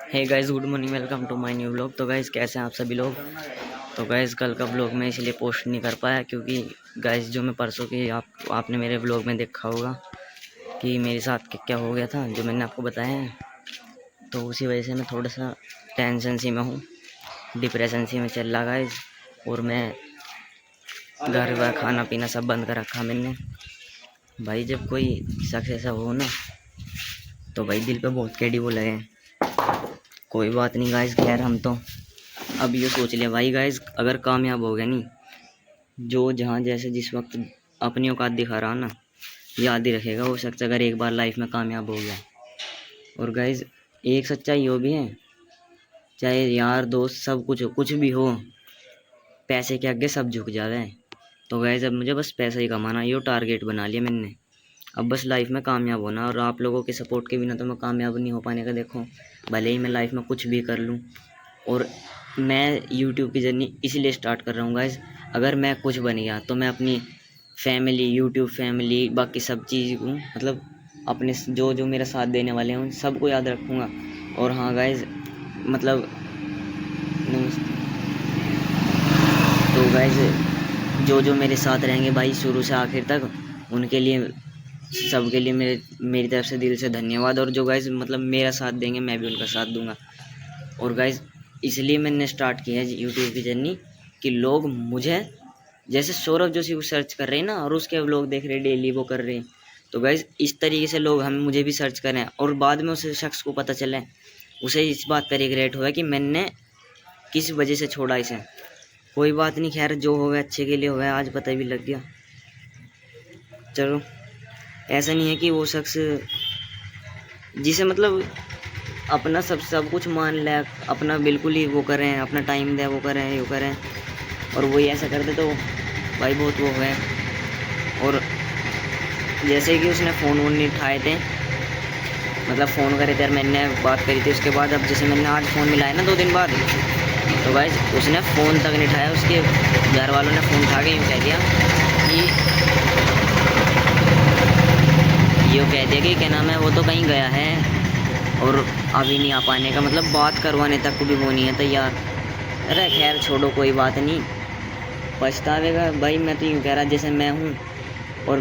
Hey guys, good morning, welcome to my new blog. तो guys, कैसे हैं आप सभी लोग। तो गाइस, कल का ब्लॉग मैं इसलिए पोस्ट नहीं कर पाया क्योंकि गाइस जो मैं परसों की आपने मेरे ब्लॉग में देखा होगा कि मेरे साथ क्या क्या हो गया था, जो मैंने आपको बताया है। तो उसी वजह से मैं थोड़ा सा टेंशन सी में हूँ, डिप्रेशन सी में चल रहा गाइस। और मैं घर वर खाना पीना सब बंद कर रखा मैंने। भाई जब कोई शख्स ऐसा हो ना, तो भाई दिल पे बहुत कैडी वो लगे। कोई बात नहीं गाइस, खैर हम तो अब ये सोच लिया भाई गाइस, अगर कामयाब हो गया नहीं, जो जहाँ जैसे जिस वक्त अपनी औकात दिखा रहा ना, याद ही रखेगा वो शख्स अगर एक बार लाइफ में कामयाब हो गया। और गाइस, एक सच्चाई वो भी है, चाहे यार दोस्त सब कुछ हो, कुछ भी हो, पैसे के आगे सब झुक जावे। तो गाइस, अब मुझे बस पैसा ही कमाना, ये टारगेट बना लिया मैंने। अब बस लाइफ में कामयाब होना, और आप लोगों के सपोर्ट के बिना तो मैं कामयाब नहीं हो पाने का। देखो, भले ही मैं लाइफ में कुछ भी कर लूँ, और मैं यूट्यूब की जर्नी इसलिए स्टार्ट कर रहा हूँ गाइस, अगर मैं कुछ बन गया तो मैं अपनी फैमिली, यूट्यूब फैमिली, बाकी सब चीज़ को, मतलब अपने जो जो मेरा साथ देने वाले हैं उन सबको याद रखूँगा। और हाँ गाइस, मतलब तो गाइस, जो जो मेरे साथ रहेंगे भाई शुरू से आखिर तक, उनके लिए, सबके लिए मेरी तरफ से दिल से धन्यवाद। और जो गाइस मतलब मेरा साथ देंगे, मैं भी उनका साथ दूंगा। और गाइस, इसलिए मैंने स्टार्ट किया है यूट्यूब की जर्नी, कि लोग मुझे, जैसे सौरभ जोशी को सर्च कर रहे हैं ना, और उसके व्लॉग देख रहे हैं डेली, वो कर रहे हैं। तो गाइस, इस तरीके से लोग हम मुझे भी सर्च करें, और बाद में उस शख्स को पता चले, उसे इस बात का रिग्रेट हुआ कि मैंने किस वजह से छोड़ा इसे। कोई बात नहीं, खैर जो हो गया अच्छे के लिए हो गया, आज पता भी लग गया। चलो, ऐसा नहीं है कि वो शख्स जिसे मतलब अपना सब कुछ मान ले, अपना बिल्कुल ही वो करें, अपना टाइम दे, वो करें, यो करें, और वही ऐसा करते तो भाई बहुत वो है। और जैसे कि उसने फ़ोन वोन नहीं उठाए थे, मतलब फ़ोन करे थे, मैंने बात करी थी उसके बाद। अब जैसे मैंने आज फ़ोन मिलाया ना 2 दिन बाद, तो भाई उसने फ़ोन तक नहीं उठाया। उसके घर वालों ने फ़ोन उठा के यूँ कह दिया कि क्या नाम है, वो तो कहीं गया है और अभी नहीं आ पाने का, मतलब बात करवाने तक को भी वो नहीं है तैयार। अरे खैर छोड़ो, कोई बात नहीं, पछतावेगा भाई। मैं तो यूँ कह रहा जैसे मैं हूँ, और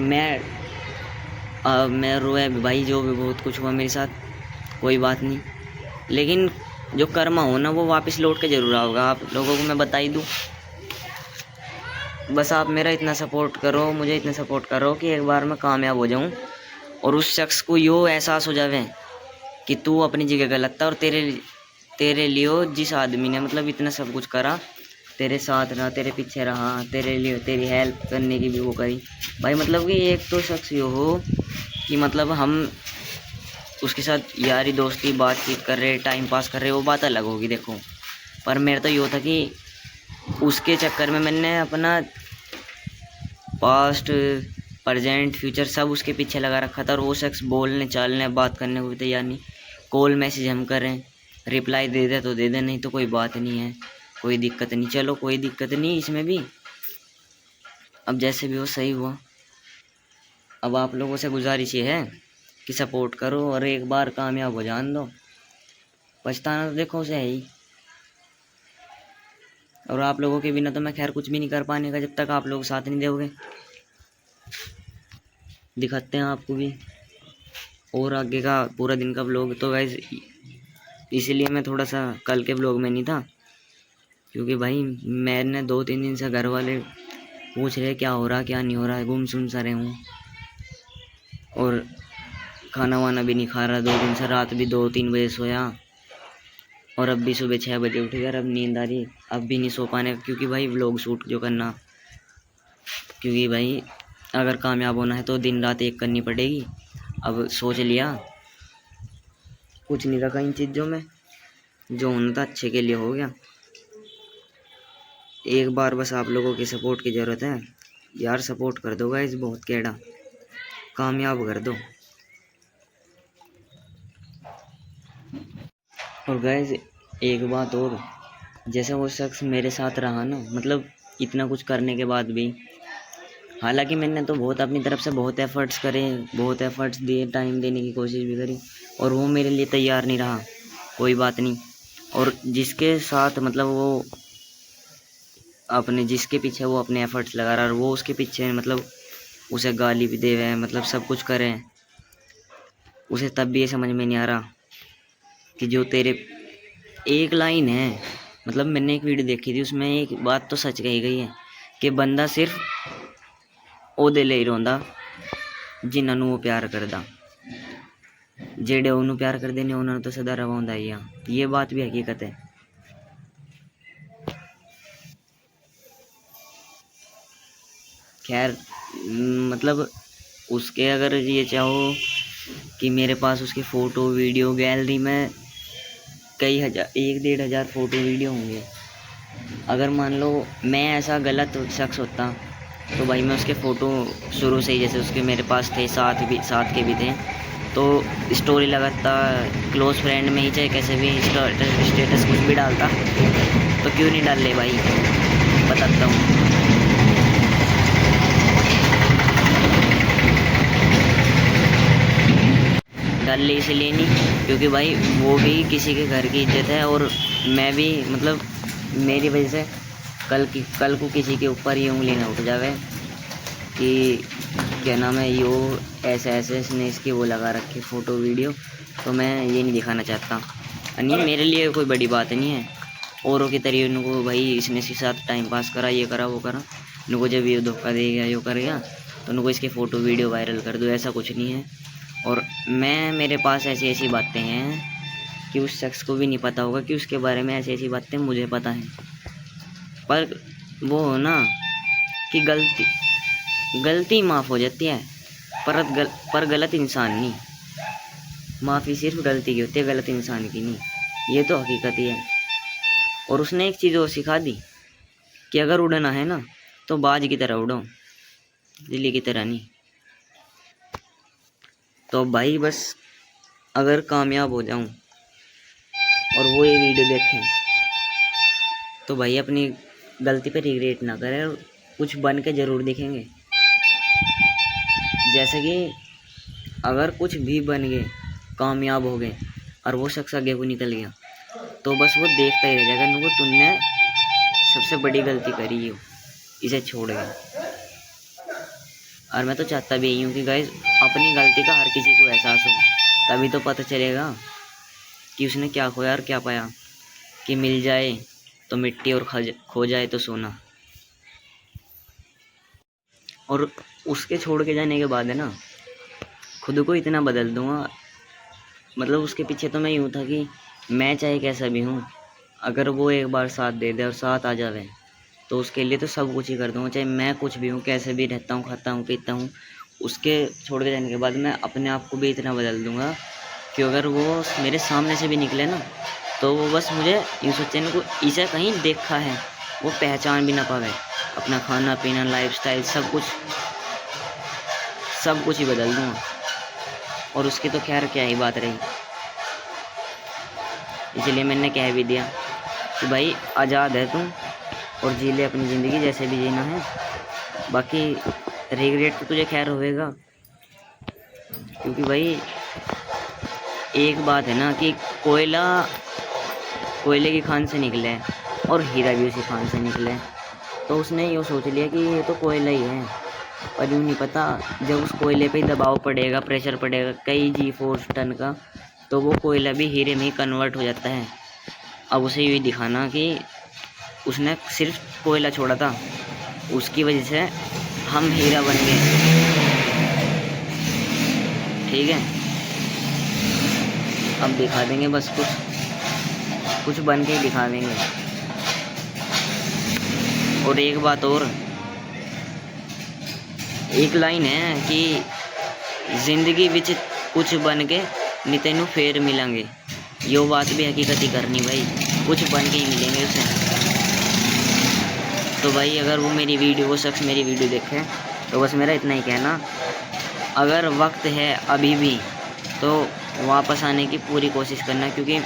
मैं रोए भाई, जो भी बहुत कुछ हुआ मेरे साथ, कोई बात नहीं, लेकिन जो कर्मा हो ना, वो वापस लौट के जरूर आओगा। आप लोगों को मैं बता ही दूँ, बस आप मेरा इतना सपोर्ट करो, मुझे इतना सपोर्ट करो कि एक बार मैं कामयाब हो जाऊँ, और उस शख्स को यो एहसास हो जावे कि तू अपनी जगह गलत था, और तेरे तेरे लिए जिस आदमी ने मतलब इतना सब कुछ करा, तेरे साथ रहा, तेरे पीछे रहा, तेरे लिए तेरी हेल्प करने की भी वो करी भाई। मतलब कि एक तो शख्स यो हो कि मतलब हम उसके साथ यारी दोस्ती बातचीत कर रहे, टाइम पास कर रहे, वो बात अलग होगी देखो। पर मेरा तो यो था कि उसके चक्कर में मैंने अपना पास्ट, प्रेजेंट, फ्यूचर सब उसके पीछे लगा रखा था, और वो शख्स बोलने चालने बात करने को भी तैयार नहीं। कॉल मैसेज हम करें, रिप्लाई दे दे तो दे दे, नहीं तो कोई बात नहीं है, कोई दिक्कत नहीं। चलो कोई दिक्कत नहीं इसमें भी, अब जैसे भी हो सही हुआ। अब आप लोगों से गुजारिश ये है कि सपोर्ट करो, और एक बार कामयाब हो जान दो। पछताना तो देखो उसे है ही, और आप लोगों के बिना तो मैं खैर कुछ भी नहीं कर पाने का, जब तक आप लोग साथ नहीं दोगे। दिखाते हैं आपको भी और आगे का पूरा दिन का ब्लॉग। तो गाइस, इसीलिए मैं थोड़ा सा कल के ब्लॉग में नहीं था, क्योंकि भाई मैंने 2-3 दिन से घर वाले पूछ रहे क्या हो रहा क्या नहीं हो रहा है, गुमसुम सा रहे हूँ, और खाना वाना भी नहीं खा रहा 2 दिन से, रात भी 2-3 बजे सोया, और अब भी सुबह 6 बजे उठ गया, अब नींद आ रही, अब भी नहीं सो पाने, क्योंकि भाई व्लॉग शूट जो करना, क्योंकि भाई अगर कामयाब होना है तो दिन रात एक करनी पड़ेगी। अब सोच लिया, कुछ नहीं रखा इन चीज़ों में, जो होना था अच्छे के लिए हो गया। एक बार बस आप लोगों की सपोर्ट की ज़रूरत है यार, सपोर्ट कर दो गाइस, बहुत केड़ा कामयाब कर दो। और गाइस, एक बात और, जैसे वो शख्स मेरे साथ रहा ना, मतलब इतना कुछ करने के बाद भी, हालांकि मैंने तो बहुत अपनी तरफ से बहुत एफर्ट्स करे, बहुत एफर्ट्स दिए, टाइम देने की कोशिश भी करी, और वो मेरे लिए तैयार नहीं रहा। कोई बात नहीं। और जिसके साथ मतलब वो अपने जिसके पीछे वो अपने एफर्ट्स लगा रहा है और वो उसके पीछे मतलब उसे गाली भी दे रहे हैं, मतलब सब कुछ कर रहे हैं, उसे तब भी ये समझ में नहीं आ रहा कि जो तेरे एक लाइन है। मतलब मैंने एक वीडियो देखी थी, उसमें एक बात तो सच कही गई है कि बंदा सिर्फ ओदे ले ही रोंदा जिन्होंने वो प्यार करदा, जेड़े ओनू प्यार कर देने उन्होंने तो सदा रवांदा ही आ। ये बात भी हकीकत है। खैर मतलब उसके अगर ये चाहो कि मेरे पास उसके फ़ोटो वीडियो गैलरी में कई हज़ार 1-1.5 हज़ार फ़ोटो वीडियो होंगे। अगर मान लो मैं ऐसा गलत शख्स होता तो भाई मैं उसके फ़ोटो शुरू से ही, जैसे उसके मेरे पास थे साथ के भी थे, तो स्टोरी लगाता, क्लोज़ फ्रेंड में ही चाहे कैसे भी स्टेटस कुछ भी डालता, तो क्यों नहीं डाल ले भाई, बताता हूँ। डाल ले इसलिए नहीं क्योंकि भाई वो भी किसी के घर की इज्जत है, और मैं भी मतलब मेरी वजह से कल को किसी के ऊपर ये उंगली ना उठ जावे कि क्या नाम है यो ऐसे इसने इसकी वो लगा रखी फ़ोटो वीडियो। तो मैं ये नहीं दिखाना चाहता। नहीं, मेरे लिए कोई बड़ी बात नहीं है। औरों की तरह उनको भाई इसने इसके साथ टाइम पास करा, ये करा वो करा, उनको जब ये धोखा दे गया यो कर गया तो उनको इसके फ़ोटो वीडियो वायरल कर दो, ऐसा कुछ नहीं है। और मेरे पास ऐसी ऐसी बातें हैं कि उस शख्स को भी नहीं पता होगा कि उसके बारे में ऐसी ऐसी बातें मुझे पता हैं। पर वो हो ना कि गलती माफ़ हो जाती है, पर गलत इंसान नहीं। माफ़ी सिर्फ गलती की होती है, गलत इंसान की नहीं। ये तो हकीकत ही है। और उसने एक चीज़ और सिखा दी कि अगर उड़ना है ना तो बाज की तरह उड़ो, दिल्ली की तरह नहीं। तो भाई बस अगर कामयाब हो जाऊं और वो ये वीडियो देखें तो भाई अपनी गलती पे रिग्रेट ना करें, और कुछ बन के ज़रूर दिखेंगे। जैसे कि अगर कुछ भी बन गए, कामयाब हो गए और वो शख्स आगे को निकल गया, तो बस वो देखता ही रह जाएगा नुको तुमने सबसे बड़ी गलती करी हो, इसे छोड़ गया। और मैं तो चाहता भी यही हूँ कि गाइस अपनी गलती का हर किसी को एहसास हो, तभी तो पता चलेगा कि उसने क्या खोया और क्या पाया। कि मिल जाए तो मिट्टी और खो जाए तो सोना। और उसके छोड़ के जाने के बाद है ना खुद को इतना बदल दूँगा, मतलब उसके पीछे तो मैं यूँ था कि मैं चाहे कैसा भी हूँ, अगर वो एक बार साथ दे दे और साथ आ जावे तो उसके लिए तो सब कुछ ही कर दूँगा। चाहे मैं कुछ भी हूँ, कैसे भी रहता हूँ, खाता हूँ, पीता हूँ, उसके छोड़ के जाने के बाद मैं अपने आप को भी इतना बदल दूँगा कि अगर वो मेरे सामने से भी निकले ना तो वो बस मुझे यूँ सोचे को इसे कहीं देखा है, वो पहचान भी ना पावे। अपना खाना पीना लाइफस्टाइल सब कुछ ही बदल दूँगा। और उसकी तो खैर क्या ही बात रही, इसलिए मैंने कह भी दिया कि भाई आज़ाद है तुम और जी ले अपनी ज़िंदगी जैसे भी जीना है। बाकी रिग्रेट तो तुझे खैर होएगा, क्योंकि भाई एक बात है ना कि कोयले की खान से निकले और हीरा भी उसी खान से निकले। तो उसने ये सोच लिया कि ये तो कोयला ही है, पर यूँ नहीं पता जब उस कोयले पे दबाव पड़ेगा, प्रेशर पड़ेगा कई G4 टन का, तो वो कोयला भी हीरे में ही कन्वर्ट हो जाता है। अब उसे ये दिखाना कि उसने सिर्फ कोयला छोड़ा था, उसकी वजह से हम हीरा बन गए। ठीक है, अब दिखा देंगे, बस कुछ बन के ही दिखा देंगे। और एक बात और, एक लाइन है कि जिंदगी विच कुछ बन के नी तेनू फेर मिलेंगे। यो बात भी हकीकत ही करनी भाई, कुछ बन के ही मिलेंगे उसे। तो भाई अगर वो शख्स मेरी वीडियो देखे तो बस मेरा इतना ही कहना, अगर वक्त है अभी भी तो वापस आने की पूरी कोशिश करना, क्योंकि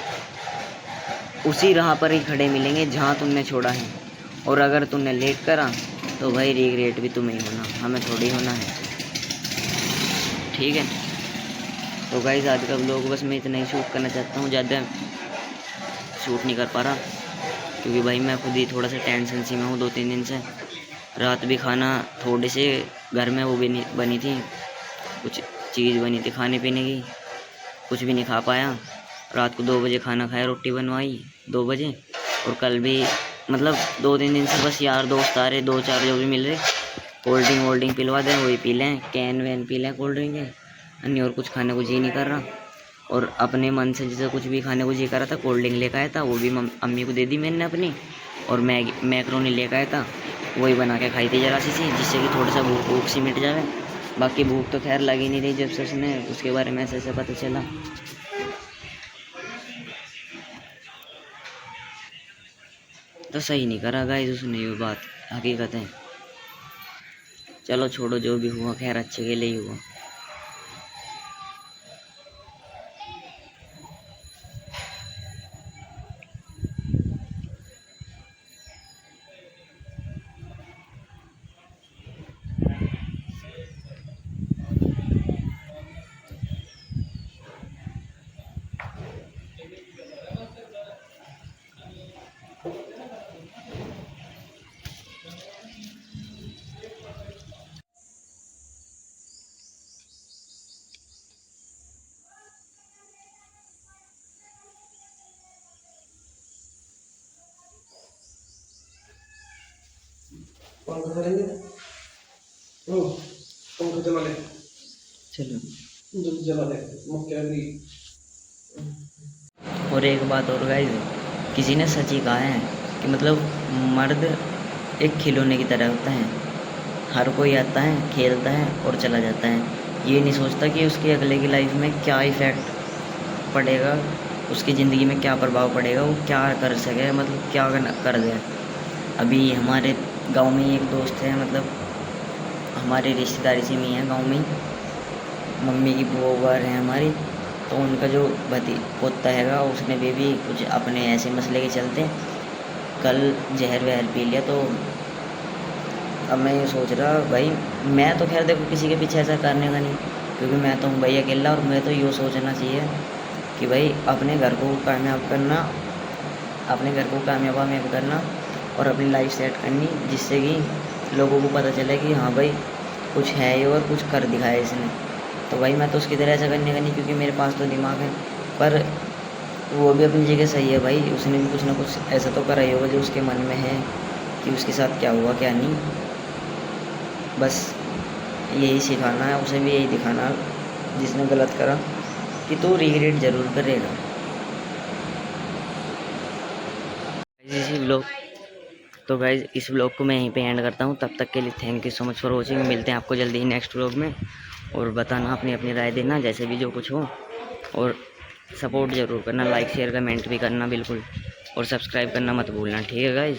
उसी राह पर ही खड़े मिलेंगे जहाँ तुमने छोड़ा है। और अगर तुमने लेट करा तो भाई रिग्रेट भी तुम्हें ही होना, हमें थोड़ी होना है। ठीक है, तो गाइस आज का व्लॉग बस मैं इतना ही शूट करना चाहता हूँ, ज़्यादा शूट नहीं कर पा रहा, क्योंकि भाई मैं खुद ही थोड़ा सा टेंशन सी में हूँ 2-3 दिन से। रात भी खाना थोड़े से घर में वो भी नहीं बनी थी, कुछ चीज़ बनी थी खाने पीने की, कुछ भी नहीं खा पाया। रात को 2 बजे खाना खाया, रोटी बनवाई 2 बजे। और कल भी मतलब 2-3 दिन से बस यार दोस्त आ रहे 2-4 जो भी मिल रहे, कोल्ड ड्रिंक पिलवा दें, वही पी लें, कैन वैन पी लें कोल्ड ड्रिंक के, अन्य और कुछ खाने को जी नहीं कर रहा। और अपने मन से जैसे कुछ भी खाने को जी कर रहा था, कोल्ड ड्रिंक लेकर आया था, वो भी अम्मी को दे दी मैंने अपनी। और मैक्रोनी लेकर आया था, वही बना के खाई थी जरा सी, जिससे कि थोड़ा सा भूख सी मिट जाए। बाकी भूख तो खैर लगी नहीं रही जब से उसने उसके बारे में ऐसे पता चला। तो सही नहीं करा गाइस उसने, ये बात हकीकत है। चलो छोड़ो, जो भी हुआ खैर अच्छे के लिए ही हुआ। पंखा करेंगे। ओ पंखा चला ले, चलो जल्दी चला ले, मक्के भी। और एक बात और गाइस, किसी ने सच ही कहा है कि मतलब मर्द एक खिलौने की तरह होता है, हर कोई आता है, खेलता है और चला जाता है, ये नहीं सोचता कि उसके अगले की लाइफ में क्या इफ़ेक्ट पड़ेगा, उसकी ज़िंदगी में क्या प्रभाव पड़ेगा, वो क्या कर सके, मतलब क्या कर दे। अभी हमारे गांव में ही एक दोस्त है, मतलब हमारे रिश्तेदारी से में है गांव में, मम्मी की बुआ है हमारी, तो उनका जो पोता हैगा उसने भी कुछ अपने ऐसे मसले के चलते कल जहर वहर पी लिया। तो अब मैं ये सोच रहा भाई, मैं तो खैर देखो किसी के पीछे ऐसा करने का नहीं, क्योंकि मैं तो हूँ भाई अकेला। और मैं तो ये सोचना चाहिए कि भाई अपने घर को कामयाब करना, अपने घर को कामयाब करना और अपनी लाइफ सेट करनी, जिससे कि लोगों को पता चले कि हाँ भाई कुछ है ये और कुछ कर दिखाया इसने। तो भाई मैं तो उसकी तरह ऐसा करने का नहीं, क्योंकि मेरे पास तो दिमाग है। पर वो भी अपनी जगह सही है भाई, उसने भी कुछ ना कुछ ऐसा तो करा ही होगा जो उसके मन में है कि उसके साथ क्या हुआ क्या नहीं। बस यही सिखाना है उसे, भी यही दिखाना जिसने गलत करा कि तो रिग्रेट ज़रूर करेगा। इसी ब्लॉग तो गाइज इस ब्लॉग को मैं यहीं पे एंड करता हूँ। तब तक के लिए thank you so much for watching. मिलते हैं आपको जल्दी ही नेक्स्ट ब्लॉग में, और बताना अपनी अपनी राय देना जैसे भी जो कुछ हो, और सपोर्ट ज़रूर करना, लाइक शेयर कमेंट भी करना बिल्कुल, और सब्सक्राइब करना मत भूलना, ठीक है गाइज।